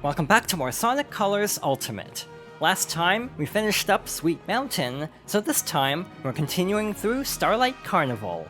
Welcome back to more Sonic Colors Ultimate. Last time, we finished up Sweet Mountain, so this time, we're continuing through Starlight Carnival.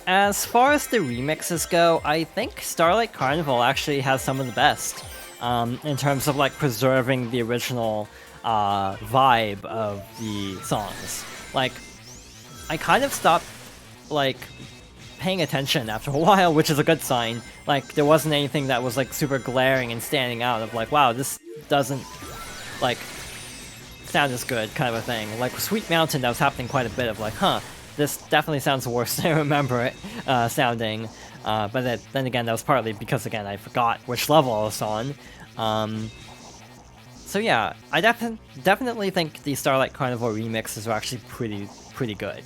As far as the remixes go, I think Starlight Carnival actually has some of the best, in terms of like preserving the original vibe of the songs. Like, I kind of stopped like paying attention after a while, which is a good sign. Like, there wasn't anything that was like super glaring and standing out of like, wow, this doesn't like sound as good, kind of a thing. Like Sweet Mountain, that was happening quite a bit of like, huh, this definitely sounds worse than I remember it sounding. But then again, that was partly because, again, I forgot which level I was on. So yeah, I definitely think the Starlight Carnival remixes are actually pretty good.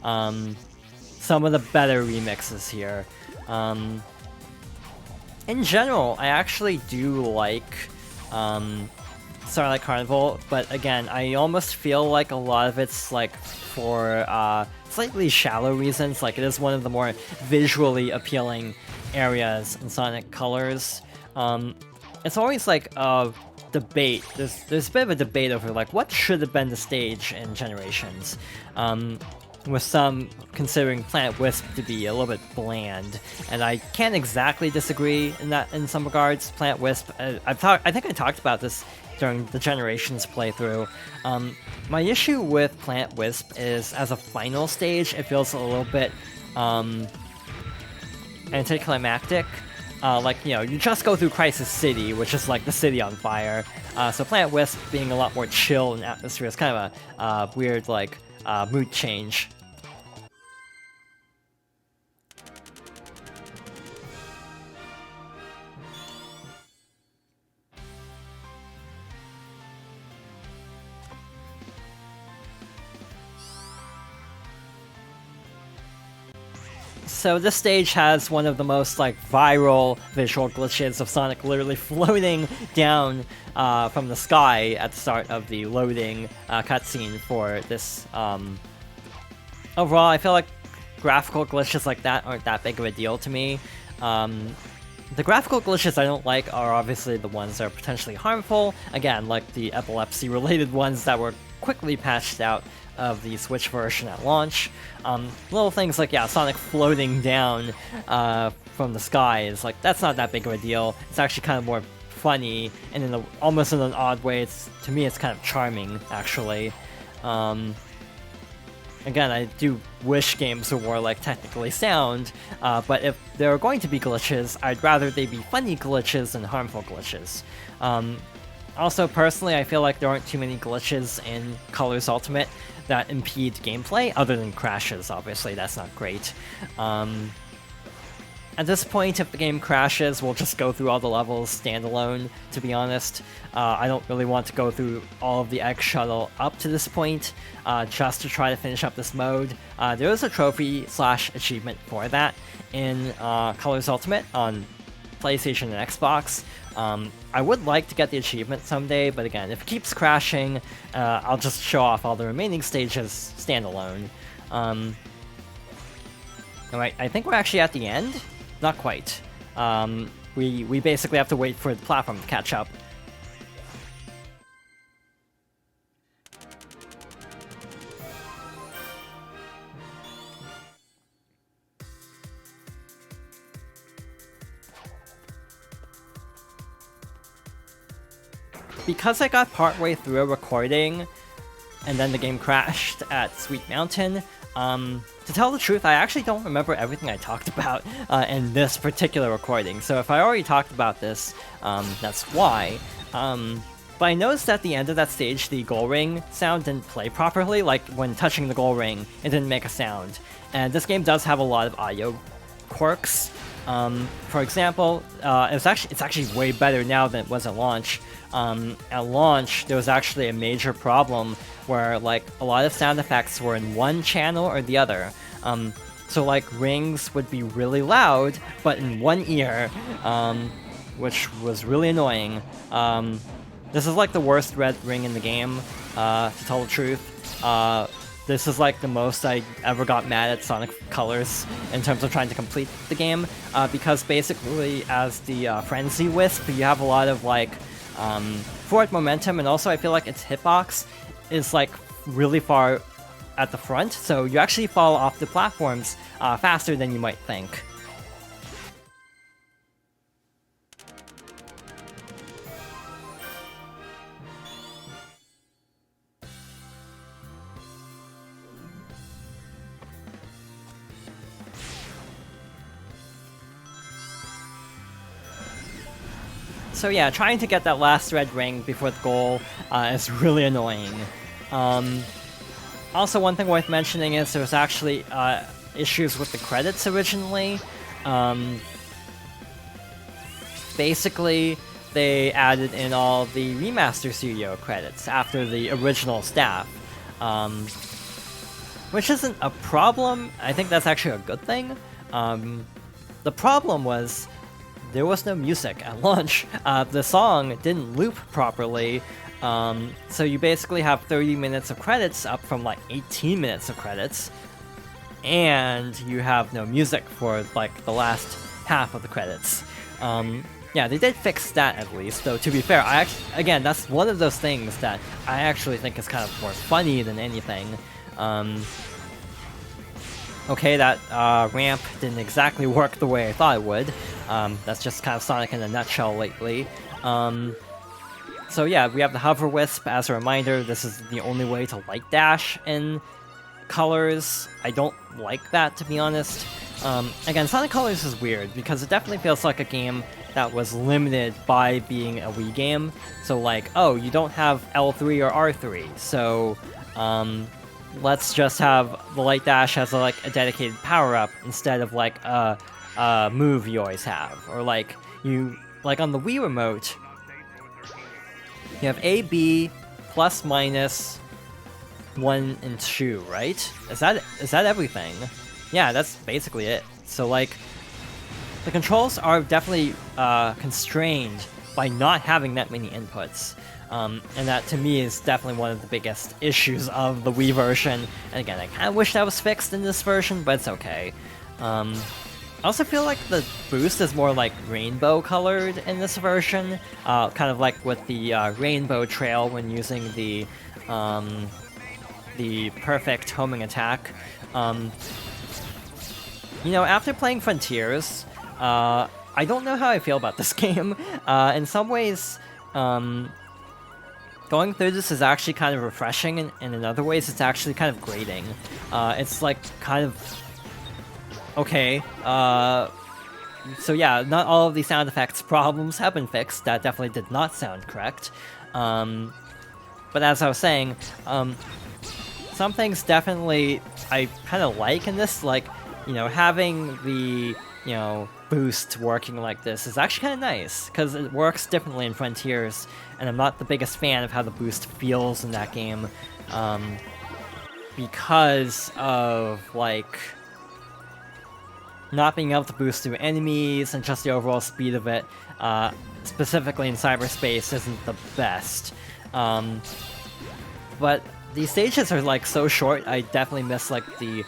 Some of the better remixes here. In general, I actually do like Starlight Carnival, but again, I almost feel like a lot of it's like for slightly shallow reasons. Like, it is one of the more visually appealing areas in Sonic Colors. It's always like a debate. There's a bit of a debate over like what should have been the stage in Generations. With some considering Planet Wisp to be a little bit bland, and I can't exactly disagree in some regards. Planet Wisp, I think I talked about this during the Generations playthrough. My issue with Planet Wisp is, as a final stage, it feels a little bit anticlimactic. Like, you know, you just go through Crisis City, which is like the city on fire. So Planet Wisp being a lot more chill in atmosphere is kind of a weird, like, mood change. So this stage has one of the most like viral visual glitches of Sonic literally floating down from the sky at the start of the loading cutscene for this. Overall, I feel like graphical glitches like that aren't that big of a deal to me. The graphical glitches I don't like are obviously the ones that are potentially harmful. Again, like the epilepsy-related ones that were quickly patched out of the Switch version at launch. Little things like, yeah, Sonic floating down from the sky is like, that's not that big of a deal. It's actually kind of more funny, and almost in an odd way, to me it's kind of charming, actually. Again, I do wish games were more like technically sound, but if there are going to be glitches, I'd rather they be funny glitches than harmful glitches. Also, personally, I feel like there aren't too many glitches in Colors Ultimate that impede gameplay, other than crashes, obviously, that's not great. At this point, if the game crashes, we'll just go through all the levels standalone, to be honest. I don't really want to go through all of the Egg Shuttle up to this point, just to try to finish up this mode. There is a trophy/achievement for that in Colors Ultimate on PlayStation and Xbox. I would like to get the achievement someday, but again, if it keeps crashing, I'll just show off all the remaining stages standalone. Alright, I think we're actually at the end? Not quite. We basically have to wait for the platform to catch up. Because I got partway through a recording, and then the game crashed at Sweet Mountain, to tell the truth, I actually don't remember everything I talked about in this particular recording. So if I already talked about this, that's why. But I noticed at the end of that stage, the goal ring sound didn't play properly. Like, when touching the goal ring, it didn't make a sound. And this game does have a lot of audio quirks. For example, it's actually way better now than it was at launch. At launch, there was actually a major problem where like a lot of sound effects were in one channel or the other. So like rings would be really loud, but in one ear, which was really annoying. This is like the worst red ring in the game, to tell the truth. This is like the most I ever got mad at Sonic Colors in terms of trying to complete the game, because basically as the Frenzy Wisp, you have a lot of like forward momentum, and also I feel like its hitbox is like really far at the front, so you actually fall off the platforms faster than you might think. So yeah, trying to get that last red ring before the goal is really annoying. Also, one thing worth mentioning is there was actually issues with the credits originally. Basically, they added in all the remaster studio credits after the original staff, which isn't a problem. I think that's actually a good thing. The problem was there was no music at launch. The song didn't loop properly, so you basically have 30 minutes of credits up from like 18 minutes of credits, and you have no music for like the last half of the credits. Yeah, they did fix that at least, though to be fair, again, that's one of those things that I actually think is kind of more funny than anything. Okay, that ramp didn't exactly work the way I thought it would. That's just kind of Sonic in a nutshell lately. So yeah, we have the Hover Wisp. As a reminder, this is the only way to Light Dash in Colors. I don't like that, to be honest. Again, Sonic Colors is weird, because it definitely feels like a game that was limited by being a Wii game. So like, oh, you don't have L3 or R3, so let's just have the Light Dash as a dedicated power-up instead of like a move you always have. Or like on the Wii remote, you have A, B, plus, minus, 1, and 2, right? Is that everything? Yeah, that's basically it. So like, the controls are definitely constrained by not having that many inputs. And that, to me, is definitely one of the biggest issues of the Wii version. And again, I kind of wish that was fixed in this version, but it's okay. I also feel like the boost is more like rainbow-colored in this version, kind of like with the rainbow trail when using the perfect homing attack. You know, after playing Frontiers, I don't know how I feel about this game. In some ways, going through this is actually kind of refreshing, and in other ways it's actually kind of grating. It's like kind of okay. So yeah, not all of the sound effects problems have been fixed. That definitely did not sound correct. But as I was saying, some things definitely I kind of like in this, like, you know, having the, you know, boost working like this is actually kind of nice, because it works differently in Frontiers, and I'm not the biggest fan of how the boost feels in that game, because of, like, not being able to boost through enemies, and just the overall speed of it, specifically in cyberspace, isn't the best. But these stages are, like, so short, I definitely miss, like, the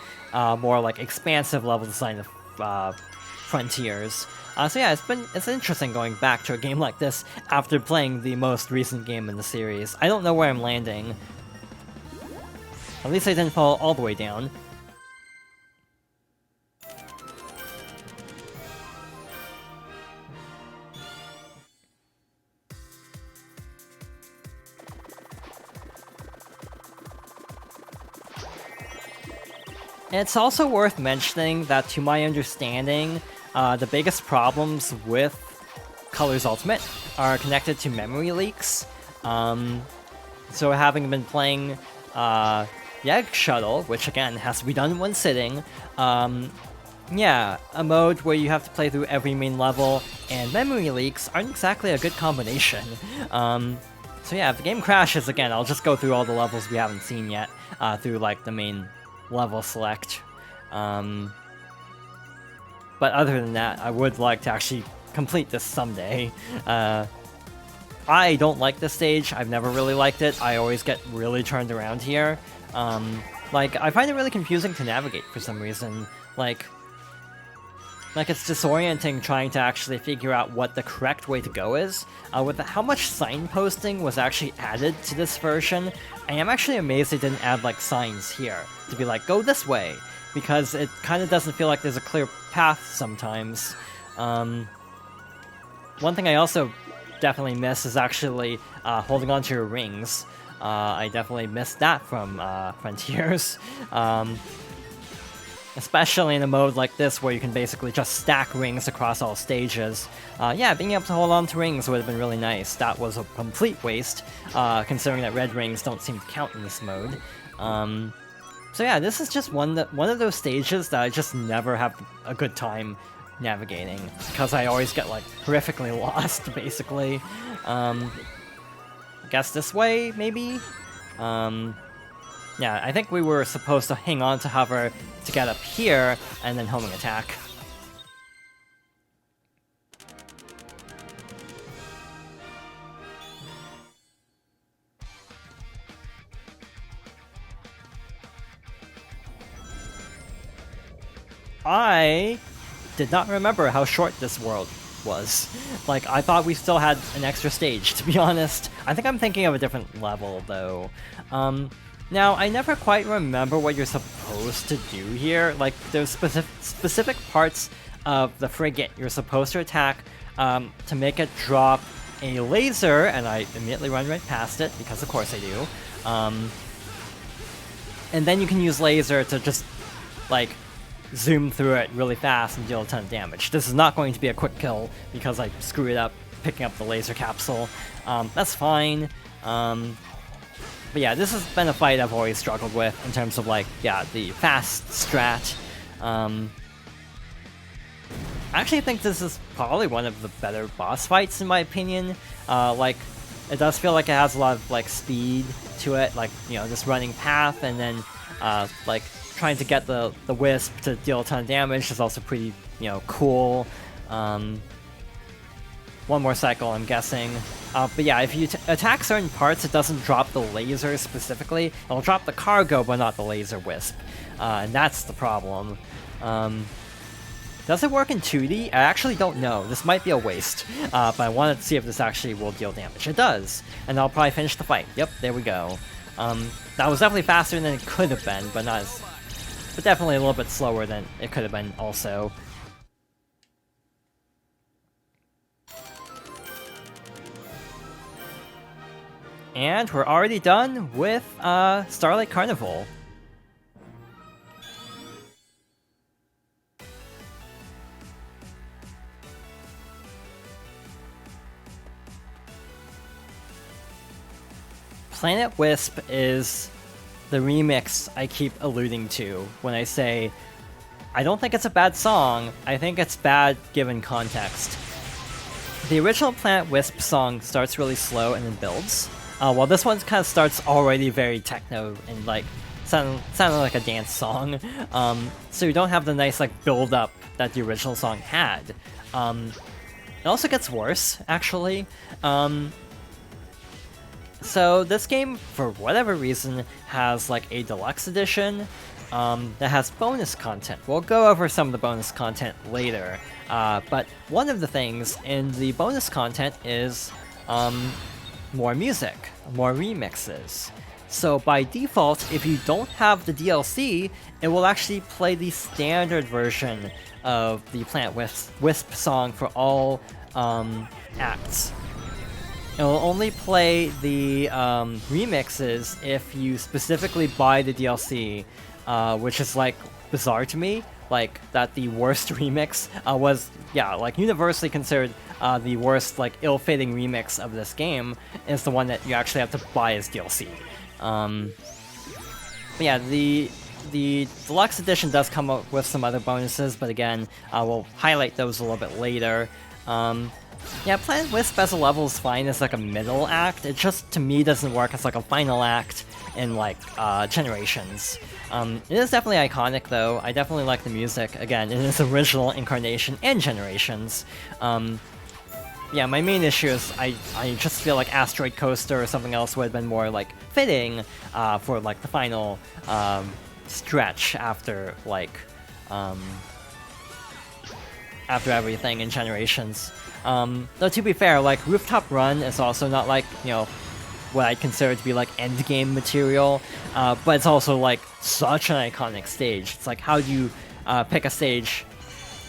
more, like, expansive level design of Frontiers. So yeah, it's interesting going back to a game like this after playing the most recent game in the series. I don't know where I'm landing. At least I didn't fall all the way down. It's also worth mentioning that, to my understanding, the biggest problems with Colors Ultimate are connected to memory leaks. So having been playing the Egg Shuttle, which again has to be done in one sitting, yeah, a mode where you have to play through every main level and memory leaks aren't exactly a good combination. So yeah, if the game crashes again, I'll just go through all the levels we haven't seen yet, through like the main level select. But other than that, I would like to actually complete this someday. I don't like this stage. I've never really liked it. I always get really turned around here. Like, I find it really confusing to navigate for some reason. Like it's disorienting trying to actually figure out what the correct way to go is. With how much signposting was actually added to this version, I am actually amazed they didn't add, like, signs here to be like, go this way, because it kind of doesn't feel like there's a clear path sometimes. One thing I also definitely miss is actually holding on to your rings. I definitely missed that from Frontiers. Especially in a mode like this where you can basically just stack rings across all stages. Yeah, being able to hold on to rings would have been really nice. That was a complete waste, considering that red rings don't seem to count in this mode. So yeah, this is just one of those stages that I just never have a good time navigating, because I always get, like, horrifically lost, basically. I guess this way, maybe? Yeah, I think we were supposed to hang on to hover to get up here, and then homing attack. I did not remember how short this world was. Like, I thought we still had an extra stage, to be honest. I think I'm thinking of a different level, though. Now, I never quite remember what you're supposed to do here. Like, there's specific parts of the frigate you're supposed to attack to make it drop a laser, and I immediately run right past it, because of course I do. And then you can use laser to just, like, zoom through it really fast and deal a ton of damage. This is not going to be a quick kill, because I screwed up picking up the laser capsule. That's fine. But yeah, this has been a fight I've always struggled with in terms of, like, yeah, the fast strat. I actually think this is probably one of the better boss fights, in my opinion. Like, it does feel like it has a lot of, like, speed to it, like, you know, this running path, and then, like, trying to get the Wisp to deal a ton of damage is also pretty, you know, cool. One more cycle, I'm guessing. But yeah, if you attack certain parts, it doesn't drop the laser specifically. It'll drop the cargo, but not the laser wisp. And that's the problem. Does it work in 2D? I actually don't know. This might be a waste. But I wanted to see if this actually will deal damage. It does. And I'll probably finish the fight. Yep, there we go. That was definitely faster than it could have been, but not as... But definitely a little bit slower than it could have been also. And we're already done with Starlight Carnival. Planet Wisp is the remix I keep alluding to when I say I don't think it's a bad song, I think it's bad given context. The original Planet Wisp song starts really slow and then builds. While this one kind of starts already very techno and, like, sounding like a dance song. So you don't have the nice, like, build-up that the original song had. It also gets worse, actually. So this game, for whatever reason, has, like, a deluxe edition that has bonus content. We'll go over some of the bonus content later. But one of the things in the bonus content is more music, more remixes. So by default, if you don't have the DLC, it will actually play the standard version of the Planet Wisp song for all acts. It will only play the remixes if you specifically buy the DLC, which is, like, bizarre to me. Like, that the worst remix was, yeah, like, universally considered the worst, like, ill-fitting remix of this game is the one that you actually have to buy as DLC. But yeah, the deluxe edition does come up with some other bonuses, but again, we'll highlight those a little bit later. Yeah, Planet Wisp as a level is fine as, like, a middle act. It just, to me, doesn't work as, like, a final act in, like, Generations. It is definitely iconic, though. I definitely like the music, again, in its original incarnation and Generations. yeah, my main issue is I just feel like Asteroid Coaster or something else would have been more like fitting for like the final stretch after like after everything in Generations. Though to be fair, like Rooftop Run is also not like, you know, what I consider to be like endgame material, but it's also like such an iconic stage. It's like, how do you pick a stage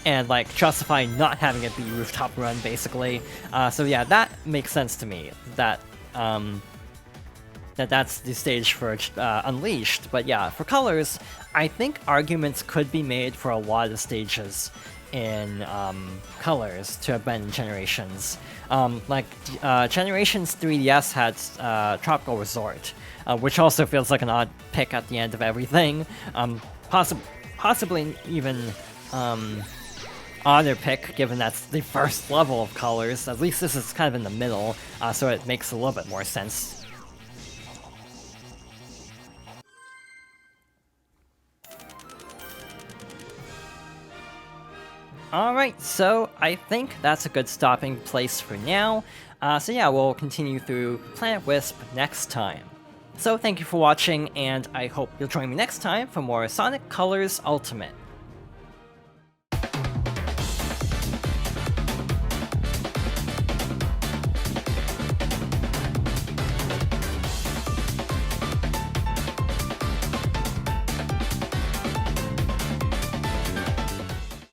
and like justify not having it be Rooftop Run, basically? So yeah, that makes sense to me. That that's the stage for Unleashed. But yeah, for Colors, I think arguments could be made for a lot of stages in Colors to have been Generations. Generations 3DS had Tropical Resort, which also feels like an odd pick at the end of everything. Possibly even odder pick, given that's the first level of Colors. At least this is kind of in the middle, so it makes a little bit more sense. Alright, so I think that's a good stopping place for now. So yeah, we'll continue through Planet Wisp next time. So thank you for watching, and I hope you'll join me next time for more Sonic Colors Ultimate.